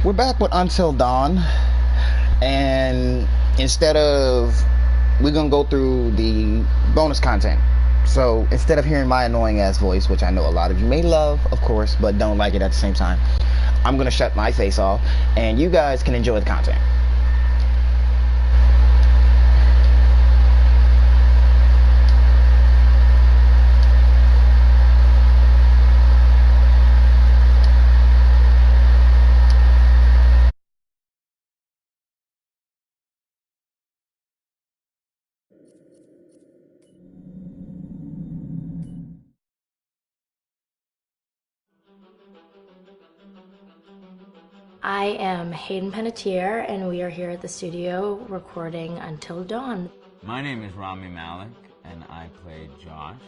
We're back with Until Dawn, and instead of we're gonna go through the bonus content. So instead of hearing my annoying ass voice, which I know a lot of you may love, of course, but don't like it at the same time, I'm gonna shut my face off, and you guys can enjoy the content. I am Hayden Panettiere, and we are here at the studio recording Until Dawn. My name is Rami Malek, and I play Josh.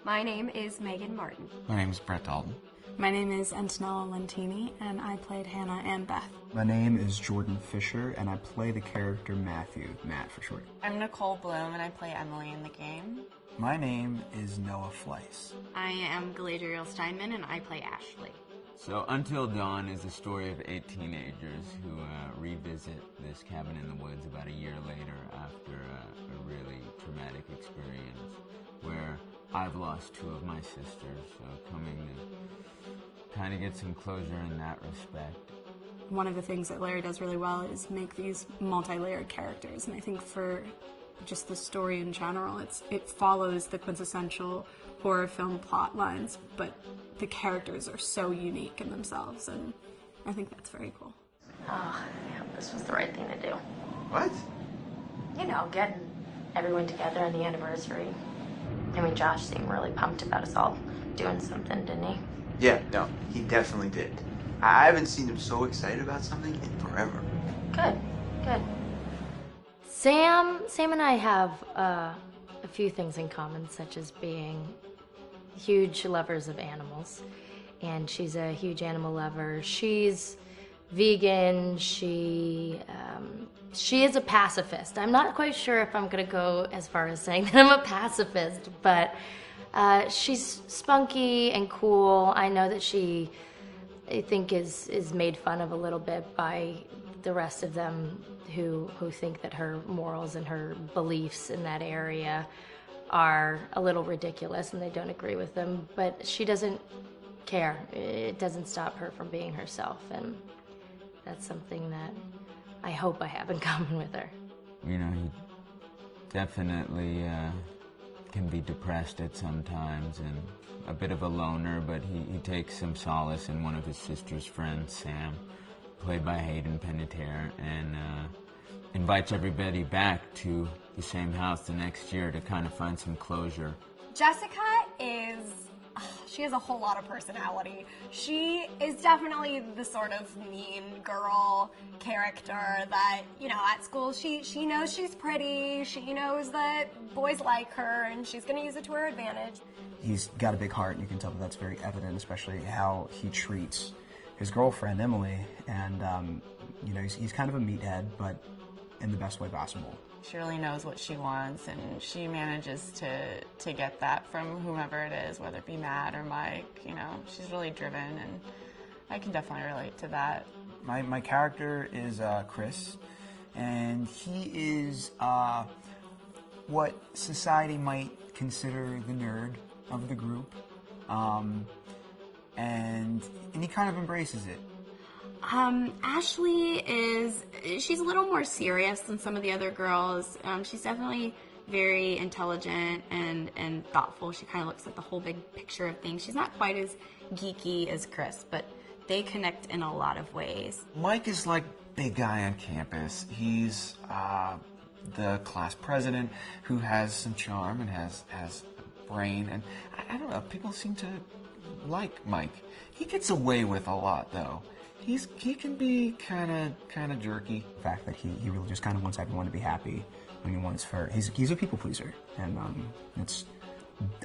My name is Megan Martin. My name is Brett Dalton. My name is Antonella Lentini, and I played Hannah and Beth. My name is Jordan Fisher, and I play the character Matthew, Matt for short. I'm Nicole Bloom, and I play Emily in the game. My name is Noah Fleiss. I am Galadriel Steinman, and I play Ashley. So Until Dawn is the story of 8 teenagers who revisit this cabin in the woods about a year later after a really traumatic experience where I've lost 2 of my sisters, so coming to kind of get some closure in that respect. One of the things that Larry does really well is make these multi-layered characters, and I think for just the story in general, it follows the quintessential horror film plot lines, but the characters are so unique in themselves, and I think that's very cool. Oh, yeah, this was the right thing to do. What? You know, getting everyone together on the anniversary. I mean, Josh seemed really pumped about us all doing something, didn't he? Yeah, no, he definitely did. I haven't seen him so excited about something in forever. Good, good. Sam and I have a few things in common, such as being huge lovers of animals, and she's a huge animal lover. She's vegan. She is a pacifist. I'm not quite sure if I'm gonna go as far as saying that I'm a pacifist, but she's spunky and cool. I know that she, I think, is made fun of a little bit by the rest of them who think that her morals and her beliefs in that area are a little ridiculous and they don't agree with them, but she doesn't care. It doesn't stop her from being herself, and that's something that I hope I have in common with her. You know, he definitely can be depressed at some times and a bit of a loner, but he takes some solace in one of his sister's friends, Sam, played by Hayden Panettiere, and invites everybody back to the same house the next year to kind of find some closure. Jessica she has a whole lot of personality. She is definitely the sort of mean girl character that, you know, at school she knows she's pretty, she knows that boys like her, and she's gonna use it to her advantage. He's got a big heart, and you can tell that that's very evident, especially how he treats his girlfriend, Emily, and, you know, he's kind of a meathead, but in the best way possible. She really knows what she wants, and she manages to get that from whomever it is, whether it be Matt or Mike. You know, she's really driven, and I can definitely relate to that. My character is Chris, and he is what society might consider the nerd of the group, and he kind of embraces it. Ashley she's a little more serious than some of the other girls. She's definitely very intelligent and thoughtful. She kind of looks at the whole big picture of things. She's not quite as geeky as Chris, but they connect in a lot of ways. Mike is like big guy on campus. He's the class president who has some charm and has a brain, and I don't know, people seem to like Mike. He gets away with a lot, though. He can be kind of jerky. The fact that he really just kind of wants everyone to be happy. I mean, he's a people pleaser, and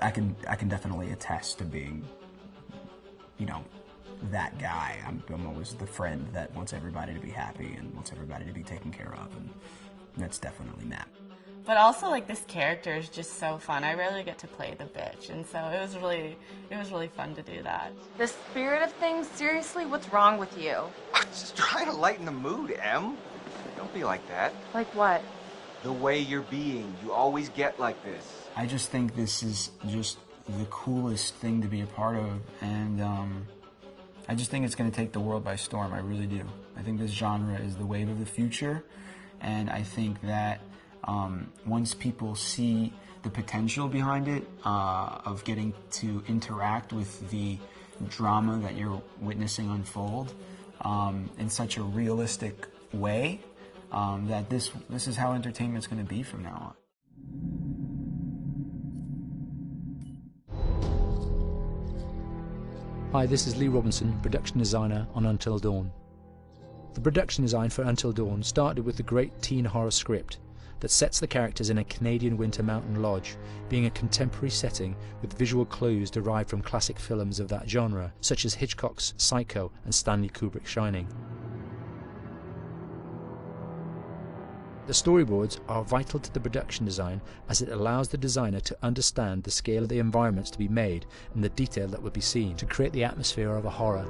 I can definitely attest to being, you know, that guy. I'm always the friend that wants everybody to be happy and wants everybody to be taken care of, and that's definitely Matt. But also, like, this character is just so fun. I rarely get to play the bitch, and so it was really fun to do that. The spirit of things? Seriously, what's wrong with you? I'm just trying to lighten the mood, Em. Don't be like that. Like what? The way you're being. You always get like this. I just think this is just the coolest thing to be a part of, and I just think it's going to take the world by storm. I really do. I think this genre is the wave of the future, and I think that once people see the potential behind it, of getting to interact with the drama that you're witnessing unfold in such a realistic way, that this is how entertainment's going to be from now on. Hi, this is Lee Robinson, production designer on Until Dawn. The production design for Until Dawn started with the great teen horror script that sets the characters in a Canadian winter mountain lodge, being a contemporary setting with visual clues derived from classic films of that genre, such as Hitchcock's Psycho and Stanley Kubrick's Shining. The storyboards are vital to the production design, as it allows the designer to understand the scale of the environments to be made and the detail that would be seen to create the atmosphere of a horror.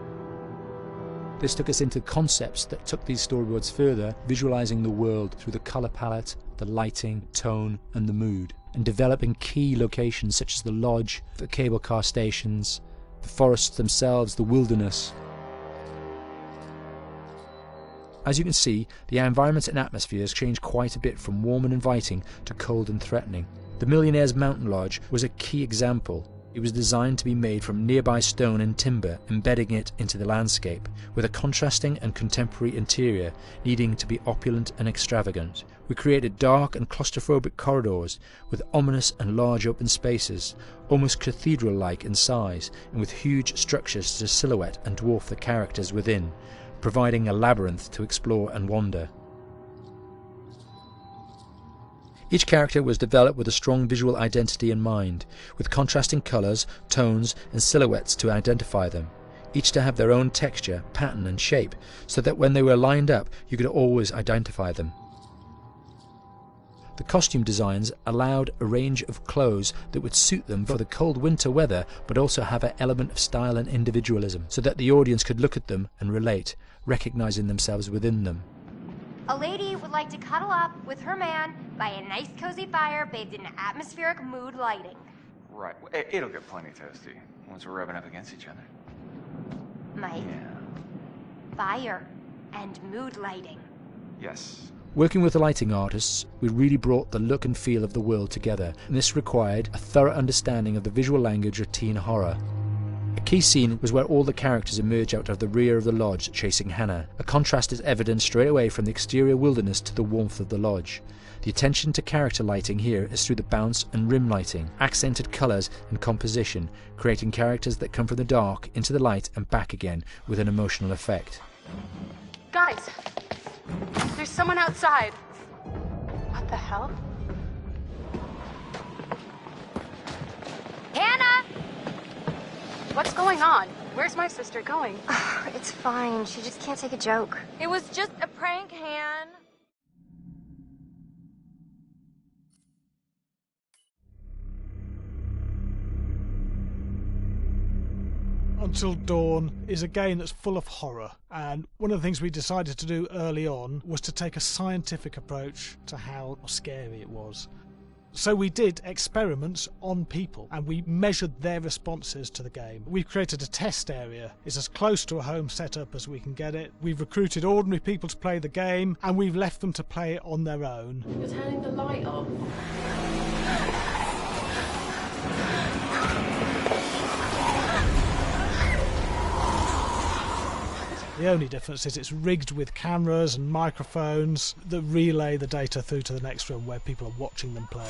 This took us into concepts that took these storyboards further, visualizing the world through the color palette, the lighting, tone and the mood, and developing key locations such as the lodge, the cable car stations, the forests themselves, the wilderness. As you can see, the environments and atmospheres change quite a bit from warm and inviting to cold and threatening. The Millionaire's Mountain Lodge was a key example. It was designed to be made from nearby stone and timber, embedding it into the landscape, with a contrasting and contemporary interior needing to be opulent and extravagant. We created dark and claustrophobic corridors with ominous and large open spaces, almost cathedral-like in size, and with huge structures to silhouette and dwarf the characters within, providing a labyrinth to explore and wander. Each character was developed with a strong visual identity in mind, with contrasting colours, tones and silhouettes to identify them, each to have their own texture, pattern and shape, so that when they were lined up you could always identify them. The costume designs allowed a range of clothes that would suit them for the cold winter weather, but also have an element of style and individualism, so that the audience could look at them and relate, recognizing themselves within them. A lady would like to cuddle up with her man by a nice cozy fire bathed in atmospheric mood lighting. Right. It'll get plenty toasty once we're rubbing up against each other. Mike? Yeah. Fire and mood lighting. Yes. Working with the lighting artists, we really brought the look and feel of the world together, and this required a thorough understanding of the visual language of teen horror. A key scene was where all the characters emerge out of the rear of the lodge chasing Hannah. A contrast is evident straight away from the exterior wilderness to the warmth of the lodge. The attention to character lighting here is through the bounce and rim lighting, accented colours and composition, creating characters that come from the dark into the light and back again with an emotional effect. Guys, there's someone outside. What the hell? Hannah! What's going on? Where's my sister going? It's fine. She just can't take a joke. It was just a prank, Han. Until Dawn is a game that's full of horror, and one of the things we decided to do early on was to take a scientific approach to how scary it was. So we did experiments on people and we measured their responses to the game. We've created a test area. It's as close to a home setup as we can get it. We've recruited ordinary people to play the game and we've left them to play it on their own. You're turning the light off. The only difference is it's rigged with cameras and microphones that relay the data through to the next room where people are watching them play.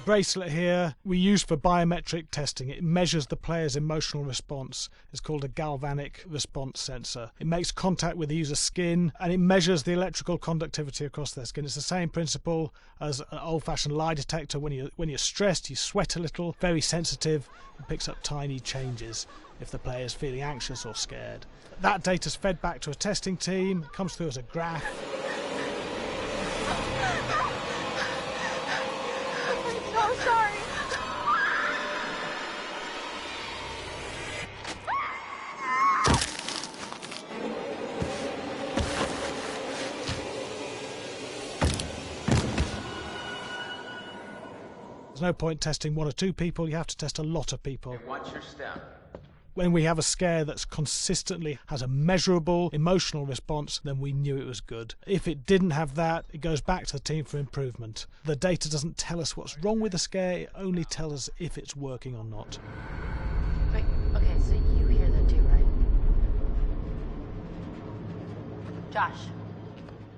Bracelet here we use for biometric testing. It measures the player's emotional response. It's called a galvanic response sensor. It makes contact with the user's skin and it measures the electrical conductivity across their skin. It's the same principle as an old-fashioned lie detector. When you're stressed, you sweat a little, very sensitive, and picks up tiny changes if the player is feeling anxious or scared. That data's fed back to a testing team, comes through as a graph. There's no point testing 1 or 2 people, you have to test a lot of people. Hey, watch your step. When we have a scare that's consistently has a measurable emotional response, then we knew it was good. If it didn't have that, it goes back to the team for improvement. The data doesn't tell us what's wrong with the scare, it only tells us if it's working or not. Wait, okay, so you hear that too, right? Josh.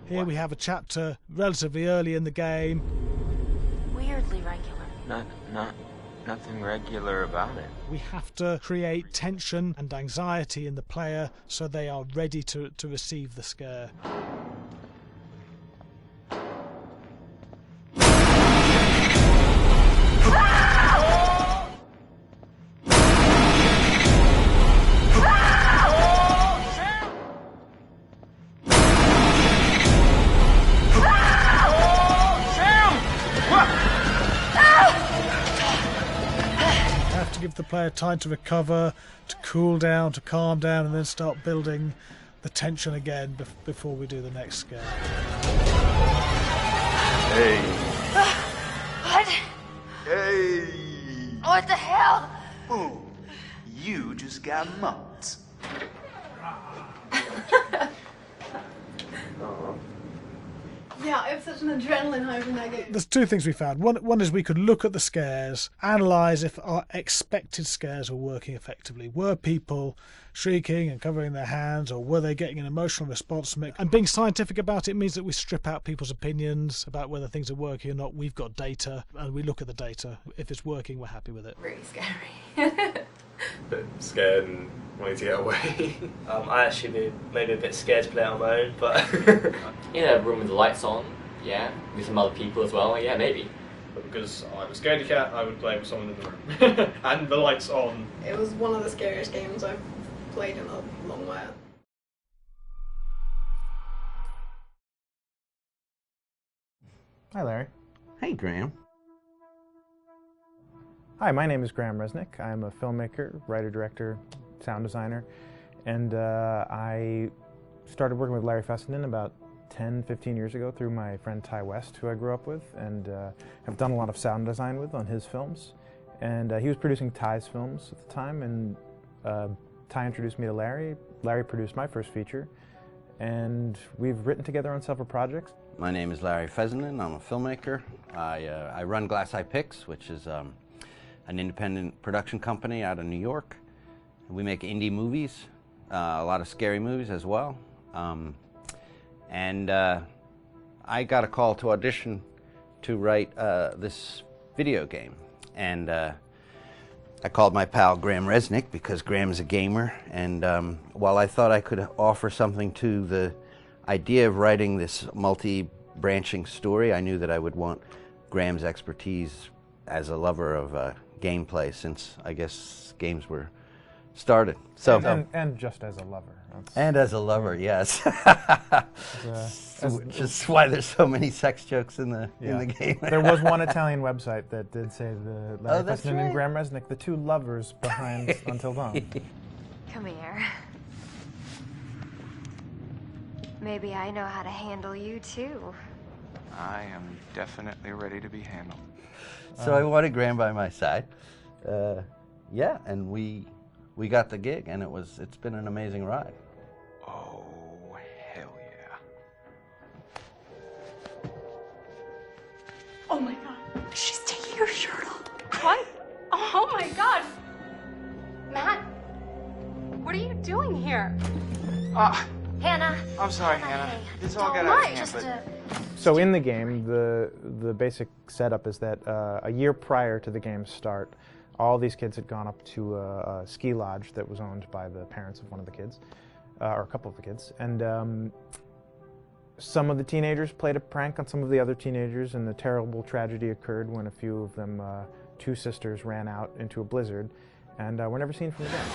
Here we have a chapter relatively early in the game. Weirdly regular. Nothing regular about it. We have to create tension and anxiety in the player so they are ready to receive the scare. Give the player time to recover, to cool down, to calm down, and then start building the tension again before we do the next scare. Hey. What? Hey. What the hell? Boom. You just got mumped. Yeah, it was such an adrenaline high from that game. There's 2 things we found. One is we could look at the scares, analyse if our expected scares were working effectively. Were people shrieking and covering their hands, or were they getting an emotional response from it? And being scientific about it means that we strip out people's opinions about whether things are working or not. We've got data, and we look at the data. If it's working, we're happy with it. Really scary. Bit scared and wanting to get away. I actually maybe a bit scared to play on my own, but in a room with the lights on, yeah, with some other people as well, yeah, maybe. But because I'm a scaredy cat, I would play with someone in the room. And the lights on. It was one of the scariest games I've played in a long while. Hi, Larry. Hey, Graham. Hi, my name is Graham Resnick. I'm a filmmaker, writer, director, sound designer, and I started working with Larry Fessenden about 10, 15 years ago through my friend Ty West, who I grew up with, and have done a lot of sound design with on his films. And he was producing Ty's films at the time, and Ty introduced me to Larry. Larry produced my first feature, and we've written together on several projects. My name is Larry Fessenden. I'm a filmmaker. I run Glass Eye Pix, which is an independent production company out of New York. We make indie movies, a lot of scary movies as well. And I got a call to audition to write this video game. And I called my pal Graham Resnick because Graham is a gamer. And while I thought I could offer something to the idea of writing this multi-branching story, I knew that I would want Graham's expertise as a lover of gameplay, since I guess games were started. So and just as a lover. And as a lover, yes. Which is why there's so many sex jokes in the game. There was one Italian website that did say the Larry Fessenden right. and Graham Resnick, the 2 lovers behind Until Dawn. Come here. Maybe I know how to handle you too. I am definitely ready to be handled. So I wanted Graham by my side. Yeah, and we got the gig, and it's been an amazing ride. Oh, hell yeah. Oh my god, she's taking her shirt off. What? Oh my god. Matt, what are you doing here? Hannah. I'm sorry, Hannah. This all got Don't out lie, of just hand, So in the game, the basic setup is that a year prior to the game's start, all these kids had gone up to a ski lodge that was owned by the parents of one of the kids, or a couple of the kids, and some of the teenagers played a prank on some of the other teenagers, and the terrible tragedy occurred when a few of them, 2 sisters, ran out into a blizzard, and were never seen from again.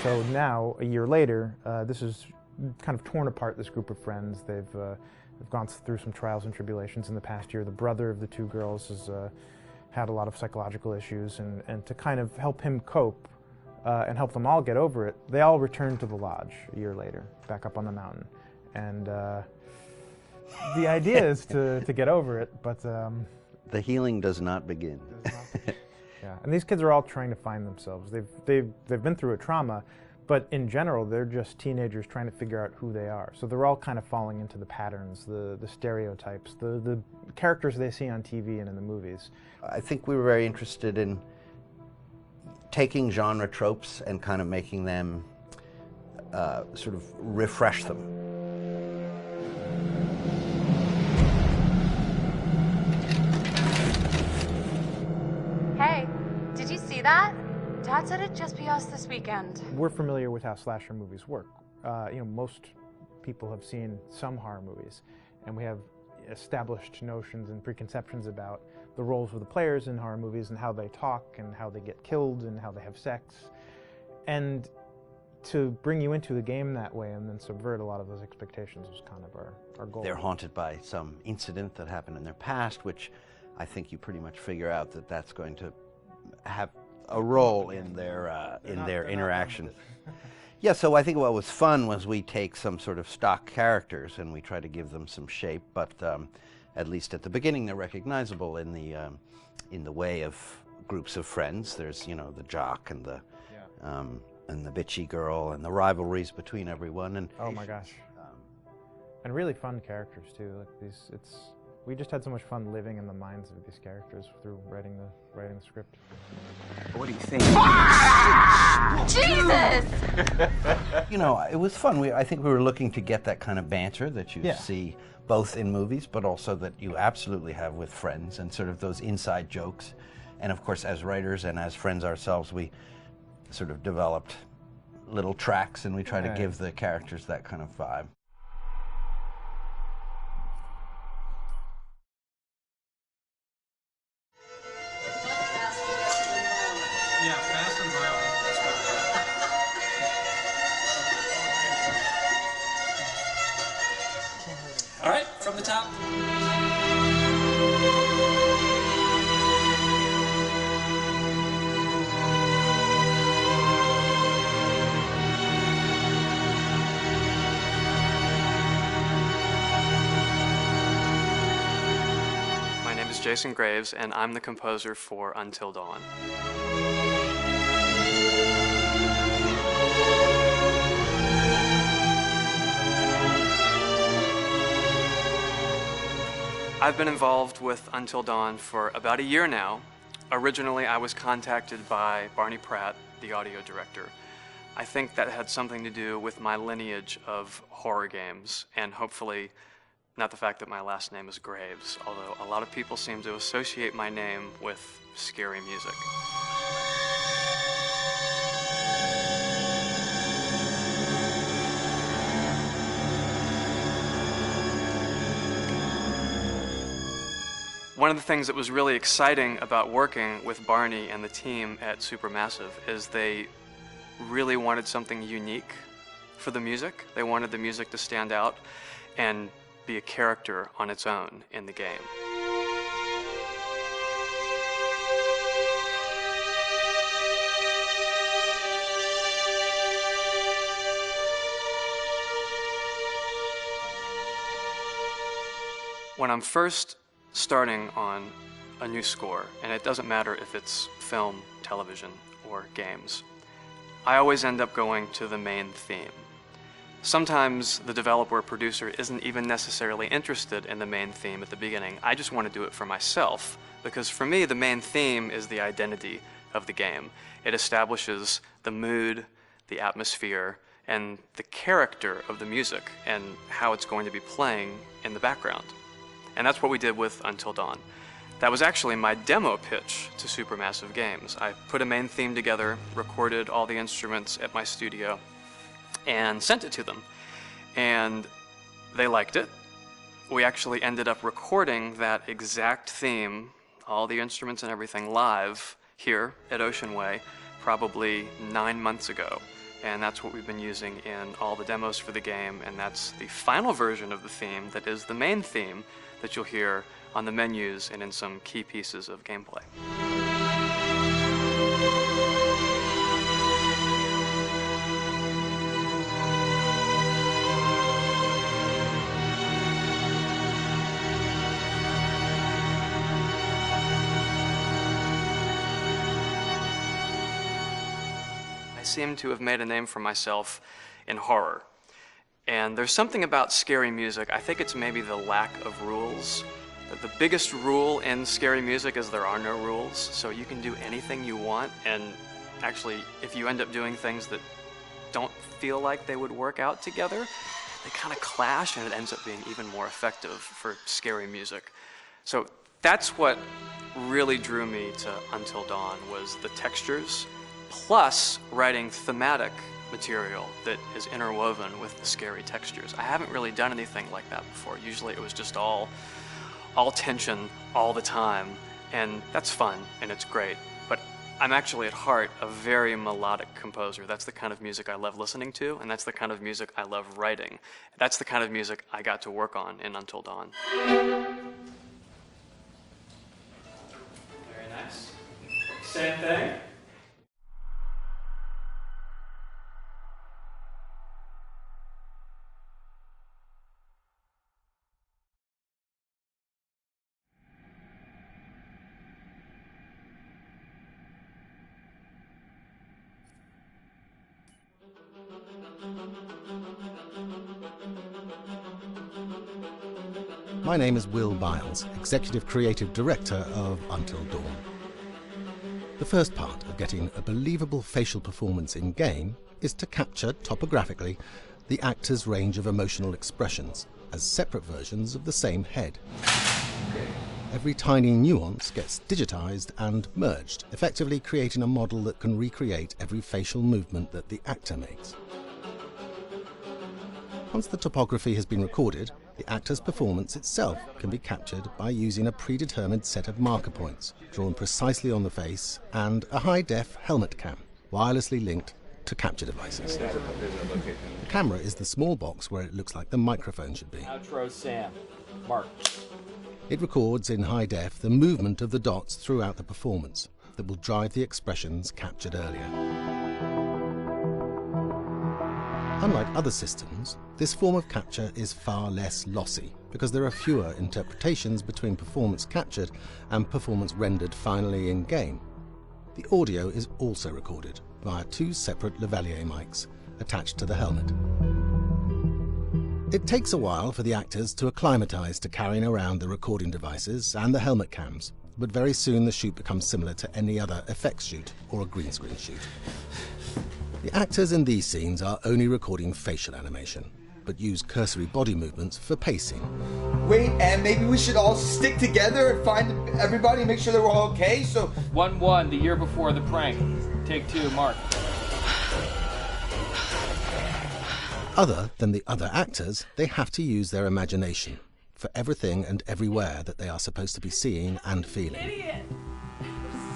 So now, a year later, this is kind of torn apart, this group of friends. They've gone through some trials and tribulations in the past year. The brother of the 2 girls had a lot of psychological issues, and to kind of help him cope and help them all get over it, they all returned to the lodge a year later, back up on the mountain. And the idea is to get over it, but... the healing does not begin. Yeah, and these kids are all trying to find themselves. They've been through a trauma, but in general, they're just teenagers trying to figure out who they are. So they're all kind of falling into the patterns, the stereotypes, the characters they see on TV and in the movies. I think we were very interested in taking genre tropes and kind of making them sort of refresh them. Hey, did you see that? Dad said it'd just be us this weekend. We're familiar with how slasher movies work. Most people have seen some horror movies, and we have established notions and preconceptions about the roles of the players in horror movies and how they talk and how they get killed and how they have sex. And to bring you into the game that way and then subvert a lot of those expectations was kind of our goal. They're haunted by some incident that happened in their past, which I think you pretty much figure out that that's going to have a role in their interaction. Yeah, so I think what was fun was we take some sort of stock characters and we try to give them some shape, but at least at the beginning they're recognizable in the way of groups of friends. There's, the jock and the bitchy girl and the rivalries between everyone. And oh my gosh, and really fun characters too. Like we just had so much fun living in the minds of these characters through writing the script. What do you think? Jesus! It was fun. I think we were looking to get that kind of banter that you Yeah. see both in movies, but also that you absolutely have with friends, and sort of those inside jokes. And of course, as writers and as friends ourselves, we sort of developed little tracks, and we try to give the characters that kind of vibe. Yeah, fast and violent. That's what all right, from the top. My name is Jason Graves, and I'm the composer for Until Dawn. I've been involved with Until Dawn for about a year now. Originally, I was contacted by Barney Pratt, the audio director. I think that had something to do with my lineage of horror games, and hopefully not the fact that my last name is Graves, although a lot of people seem to associate my name with scary music. One of the things that was really exciting about working with Barney and the team at Supermassive is they really wanted something unique for the music. They wanted the music to stand out and be a character on its own in the game. When I'm first starting on a new score, and it doesn't matter if it's film, television, or games, I always end up going to the main theme. Sometimes the developer or producer isn't even necessarily interested in the main theme at the beginning. I just want to do it for myself, because for me the main theme is the identity of the game. It establishes the mood, the atmosphere, and the character of the music and how it's going to be playing in the background. And that's what we did with Until Dawn. That was actually my demo pitch to Supermassive Games. I put a main theme together, recorded all the instruments at my studio, and sent it to them. And they liked it. We actually ended up recording that exact theme, all the instruments and everything, live here at Ocean Way probably 9 months ago. And that's what we've been using in all the demos for the game, and that's the final version of the theme that is the main theme that you'll hear on the menus and in some key pieces of gameplay. I seem to have made a name for myself in horror. And there's something about scary music, I think it's maybe the lack of rules. The biggest rule in scary music is there are no rules, so you can do anything you want, and actually, if you end up doing things that don't feel like they would work out together, they kind of clash, and it ends up being even more effective for scary music. So that's what really drew me to Until Dawn, was the textures, plus writing thematic material that is interwoven with the scary textures. I haven't really done anything like that before. Usually it was just all tension all the time, and that's fun and it's great. But I'm actually at heart a very melodic composer. That's the kind of music I love listening to, and that's the kind of music I love writing. That's the kind of music I got to work on in Until Dawn. Very nice. Same thing. My name is Will Biles, Executive Creative Director of Until Dawn. The first part of getting a believable facial performance in-game is to capture, topographically, the actor's range of emotional expressions as separate versions of the same head. Every tiny nuance gets digitized and merged, effectively creating a model that can recreate every facial movement that the actor makes. Once the topography has been recorded, the actor's performance itself can be captured by using a predetermined set of marker points, drawn precisely on the face, and a high-def helmet cam, wirelessly linked to capture devices. The camera is the small box where it looks like the microphone should be. Outro Sam. Mark. It records in high def the movement of the dots throughout the performance that will drive the expressions captured earlier. Unlike other systems, this form of capture is far less lossy because there are fewer interpretations between performance captured and performance rendered finally in-game. The audio is also recorded via two separate lavalier mics attached to the helmet. It takes a while for the actors to acclimatise to carrying around the recording devices and the helmet cams, but very soon the shoot becomes similar to any other effects shoot or a green screen shoot. The actors in these scenes are only recording facial animation, but use cursory body movements for pacing. Wait, and maybe we should all stick together and find everybody and make sure that we're all okay, so... 1-1, the year before the prank. Take 2, Mark. Other than the other actors, they have to use their imagination for everything and everywhere that they are supposed to be seeing and feeling. Idiot!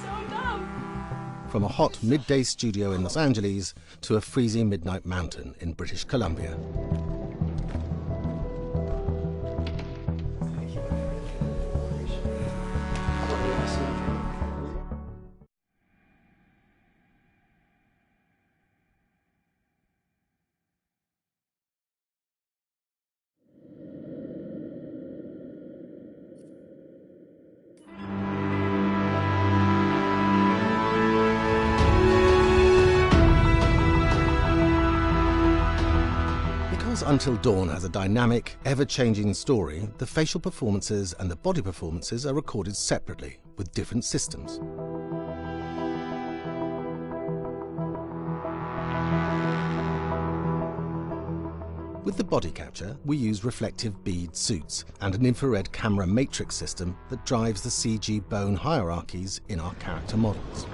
So dumb! From a hot midday studio in Los Angeles to a freezing midnight mountain in British Columbia. Until Dawn has a dynamic, ever-changing story, the facial performances and the body performances are recorded separately, with different systems. With the body capture, we use reflective bead suits and an infrared camera matrix system that drives the CG bone hierarchies in our character models.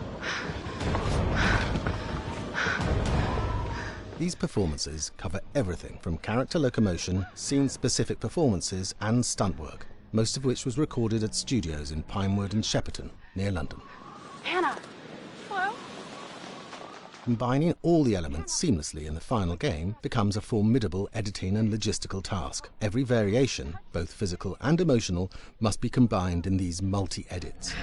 These performances cover everything from character locomotion, scene-specific performances and stunt work, most of which was recorded at studios in Pinewood and Shepperton, near London. Hannah! Hello? combining all the elements seamlessly in the final game becomes a formidable editing and logistical task. Every variation, both physical and emotional, must be combined in these multi-edits.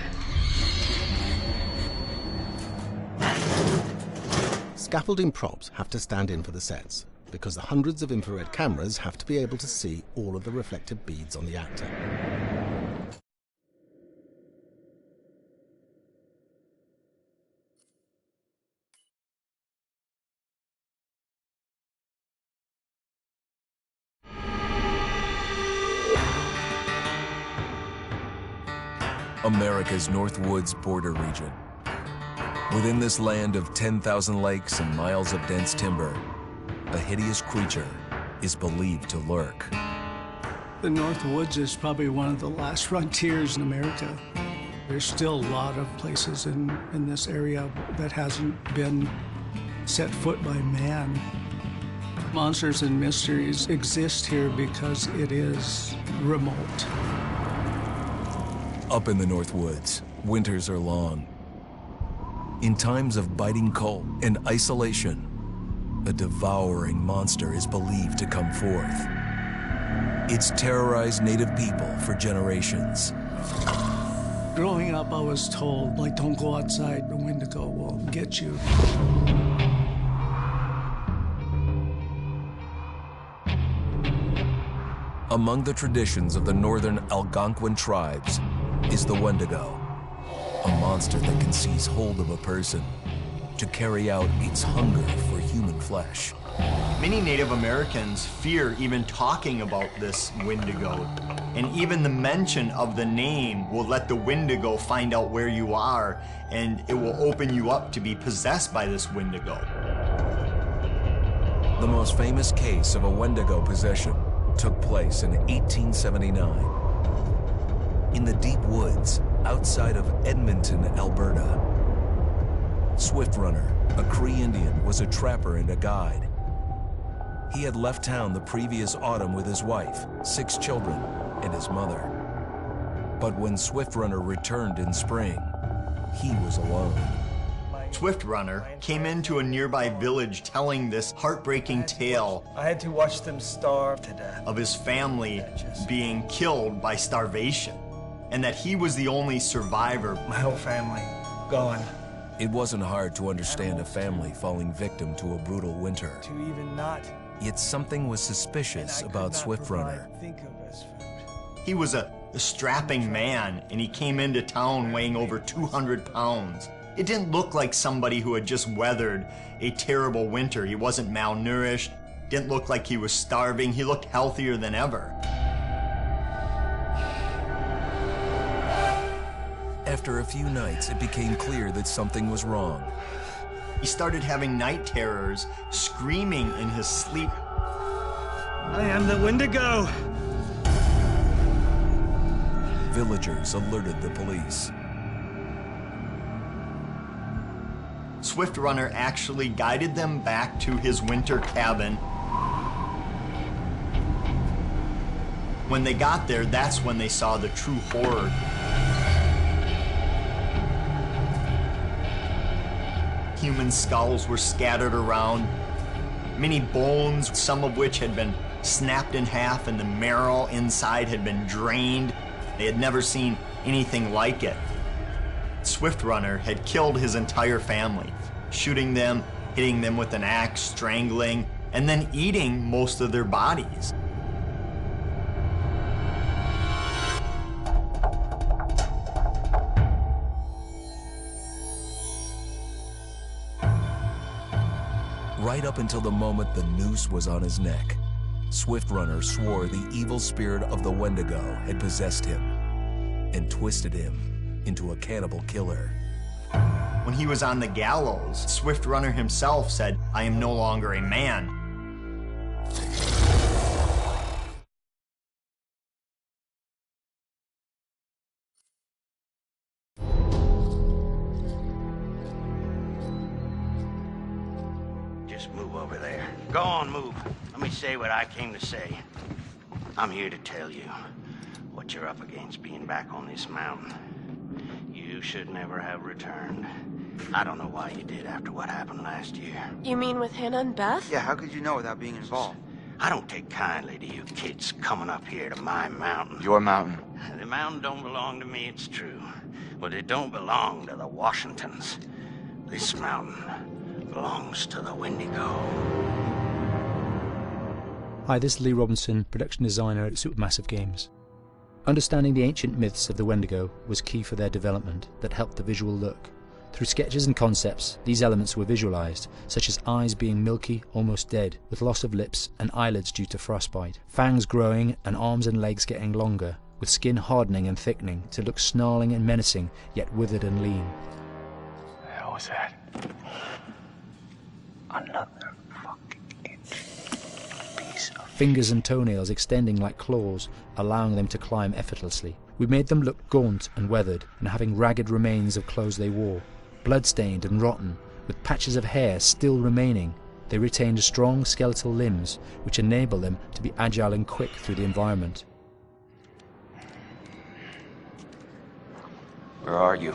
Scaffolding props have to stand in for the sets, because the hundreds of infrared cameras have to be able to see all of the reflective beads on the actor. America's North Woods border region. Within this land of 10,000 lakes and miles of dense timber, a hideous creature is believed to lurk. The North Woods is probably one of the last frontiers in America. There's still a lot of places in this area that hasn't been set foot by man. Monsters and mysteries exist here because it is remote. Up in the North Woods, winters are long. In times of biting cold and isolation, a devouring monster is believed to come forth. It's terrorized native people for generations. Growing up, I was told, like, don't go outside, the Wendigo will get you. Among the traditions of the northern Algonquin tribes is the Wendigo, a monster that can seize hold of a person to carry out its hunger for human flesh. Many Native Americans fear even talking about this Wendigo, and even the mention of the name will let the Wendigo find out where you are, and it will open you up to be possessed by this Wendigo. The most famous case of a Wendigo possession took place in 1879. In the deep woods outside of Edmonton, Alberta. Swift Runner, a Cree Indian, was a trapper and a guide. He had left town the previous autumn with his wife, 6 children, and his mother. But when Swift Runner returned in spring, he was alone. Swift Runner came into a nearby village telling this heartbreaking tale. I had to watch them starve to death. Of his family being killed by starvation, and that he was the only survivor. My whole family gone. It wasn't hard to understand a family falling victim to a brutal winter. To even not. Yet something was suspicious about Swift Runner. He was a strapping man, and he came into town weighing over 200 pounds. It didn't look like somebody who had just weathered a terrible winter. He wasn't malnourished, didn't look like he was starving. He looked healthier than ever. After a few nights, it became clear that something was wrong. He started having night terrors, screaming in his sleep. I am the Wendigo! Villagers alerted the police. Swift Runner actually guided them back to his winter cabin. When they got there, that's when they saw the true horror. Human skulls were scattered around, many bones, some of which had been snapped in half, and the marrow inside had been drained. They had never seen anything like it. Swift Runner had killed his entire family, shooting them, hitting them with an axe, strangling, and then eating most of their bodies. Right up until the moment the noose was on his neck, Swift Runner swore the evil spirit of the Wendigo had possessed him and twisted him into a cannibal killer. When he was on the gallows, Swift Runner himself said, "I am no longer a man." Just move over there. Go on, move. Let me say what I came to say. I'm here to tell you what you're up against being back on this mountain. You should never have returned. I don't know why you did after what happened last year. You mean with Hannah and Beth? Yeah, how could you know without being involved? I don't take kindly to you kids coming up here to my mountain. Your mountain. The mountain don't belong to me, it's true. But it don't belong to the Washingtons. This mountain belongs to the Wendigo. Hi, this is Lee Robinson, production designer at Supermassive Games. Understanding the ancient myths of the Wendigo was key for their development that helped the visual look. Through sketches and concepts, these elements were visualized, such as eyes being milky, almost dead, with loss of lips and eyelids due to frostbite, fangs growing and arms and legs getting longer, with skin hardening and thickening to look snarling and menacing, yet withered and lean. What the hell was that? Another fucking piece of... Fingers and toenails extending like claws, allowing them to climb effortlessly. We made them look gaunt and weathered, and having ragged remains of clothes they wore. Blood-stained and rotten, with patches of hair still remaining, they retained strong skeletal limbs, which enable them to be agile and quick through the environment. Where are you?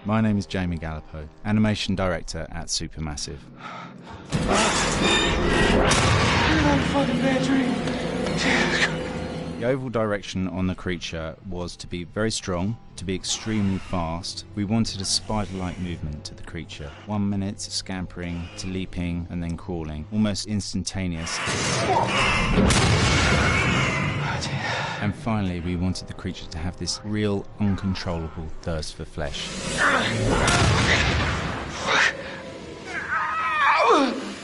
My name is Jamie Gallipo, animation director at Supermassive. The overall direction on the creature was to be very strong, to be extremely fast. We wanted a spider-like movement to the creature. 1 minute scampering to leaping and then crawling, almost instantaneous. And finally, we wanted the creature to have this real, uncontrollable thirst for flesh.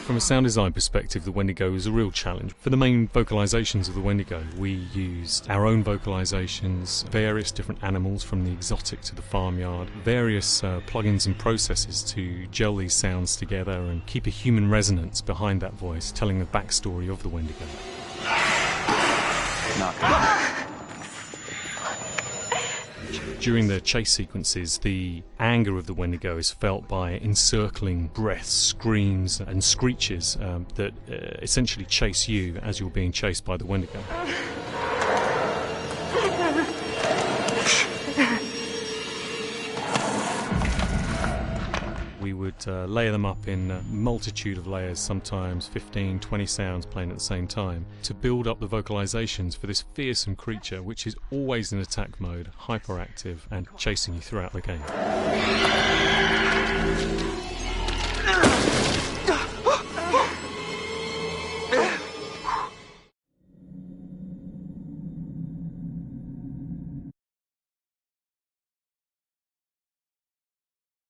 From a sound design perspective, the Wendigo is a real challenge. For the main vocalisations of the Wendigo, we used our own vocalisations, various different animals from the exotic to the farmyard, various plugins and processes to gel these sounds together and keep a human resonance behind that voice, telling the backstory of the Wendigo. During the chase sequences, the anger of the Wendigo is felt by encircling breaths, screams and screeches that essentially chase you as you're being chased by the Wendigo. We would layer them up in a multitude of layers, sometimes 15, 20 sounds playing at the same time, to build up the vocalizations for this fearsome creature which is always in attack mode, hyperactive and chasing you throughout the game.